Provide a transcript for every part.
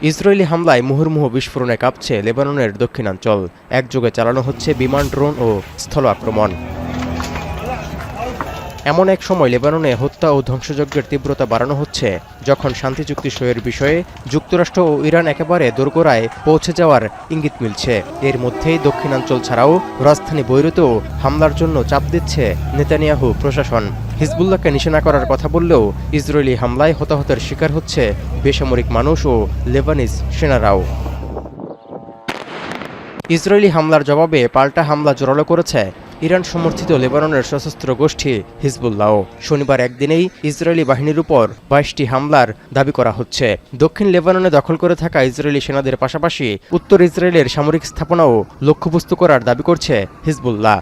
Israeli হামলায় মুহুর্মুহু বিস্ফোরণে কাঁপছে লেবাননের দক্ষিণাঞ্চল। একযোগে চালানো হচ্ছে বিমান, ড্রোন ও স্থল আক্রমণ। এমন এক সময় লেবাননে হত্যা ও ধ্বংসযজ্ঞের তীব্রতা বাড়ানো হচ্ছে, যখন শান্তি চুক্তি সইয়ের বিষয়ে যুক্তরাষ্ট্র ও ইরান একেবারে দোরগোড়ায় পৌঁছে যাওয়ার ইঙ্গিত মিলছে। এর মধ্যেই দক্ষিণাঞ্চল ছাড়াও রাজধানী বৈরুতেও হামলার জন্য চাপ দিচ্ছে নেতানিয়াহু প্রশাসন। হিজবুল্লাহকে নিশানা করার কথা বললেও ইসরায়েলি হামলায় হতাহতের শিকার হচ্ছে বেসামরিক মানুষ ও লেবানিজ সেনারাও। ইসরায়েলি হামলার জবাবে পাল্টা হামলা জোরালো করেছে ইরান সমর্থিত লেবাননের সশস্ত্র গোষ্ঠী হিজবুল্লাহ। শনিবার একদিনেই ইসরায়েলি বাহিনীর উপর ২২টি হামলার দাবি করা হচ্ছে। দক্ষিণ লেবাননে দখল করে থাকা ইসরায়েলি সেনাদের পাশাপাশি উত্তর ইসরায়েলের সামরিক স্থাপনাও লক্ষ্যবস্তু করার দাবি করছে হিজবুল্লাহ।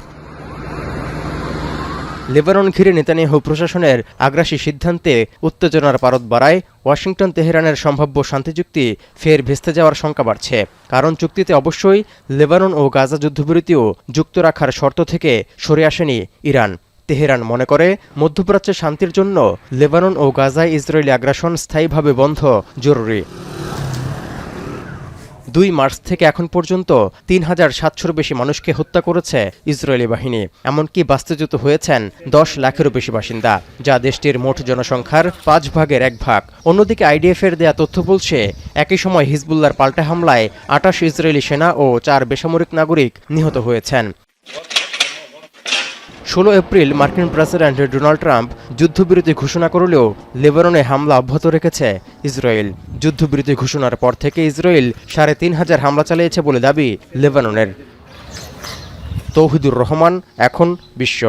লেবানন ঘিরে নেতানিয়াহু প্রশাসনের আগ্রাসী সিদ্ধান্তে উত্তেজনার পারদ বাড়ায় ওয়াশিংটন তেহরানের সম্ভাব্য শান্তিচুক্তি ফের ভেস্তে যাওয়ার শঙ্কা বাড়ছে। কারণ চুক্তিতে অবশ্যই লেবানন ও গাজা যুদ্ধবিরতিও যুক্ত রাখার শর্ত থেকে সরে আসেনি ইরান। তেহরান মনে করে মধ্যপ্রাচ্যে শান্তির জন্য লেবানন ও গাজায় ইসরায়েলি আগ্রাসন স্থায়ীভাবে বন্ধ জরুরি। ২ মার্চ থেকে এখন পর্যন্ত ৩,৭০০-র বেশি মানুষকে হত্যা করেছে ইসরায়েলি বাহিনী। এমনকি বাস্তুচ্যুত হয়েছেন ১০ লাখেরও বেশি বাসিন্দা, যা দেশটির মোট জনসংখ্যার ৫ ভাগের ১ ভাগ। অন্যদিকে আইডিএফের দেয়া তথ্য বলছে, একই সময় হিজবুল্লাহর পাল্টা হামলায় ২৮ ইসরায়েলি সেনা ও ৪ বেসামরিক নাগরিক নিহত হয়েছেন। ১৬ এপ্রিল মার্কিন প্রেসিডেন্ট ডোনাল্ড ট্রাম্প যুদ্ধবিরতি ঘোষণা করলেও লেবাননে হামলা অব্যাহত রেখেছে ইসরায়েল। যুদ্ধবিরতি ঘোষণার পর থেকে ইসরায়েল ৩,৫০০ হামলা চালিয়েছে বলে দাবি লেবাননের। তৌহিদুর রহমান, এখন বিশ্ব।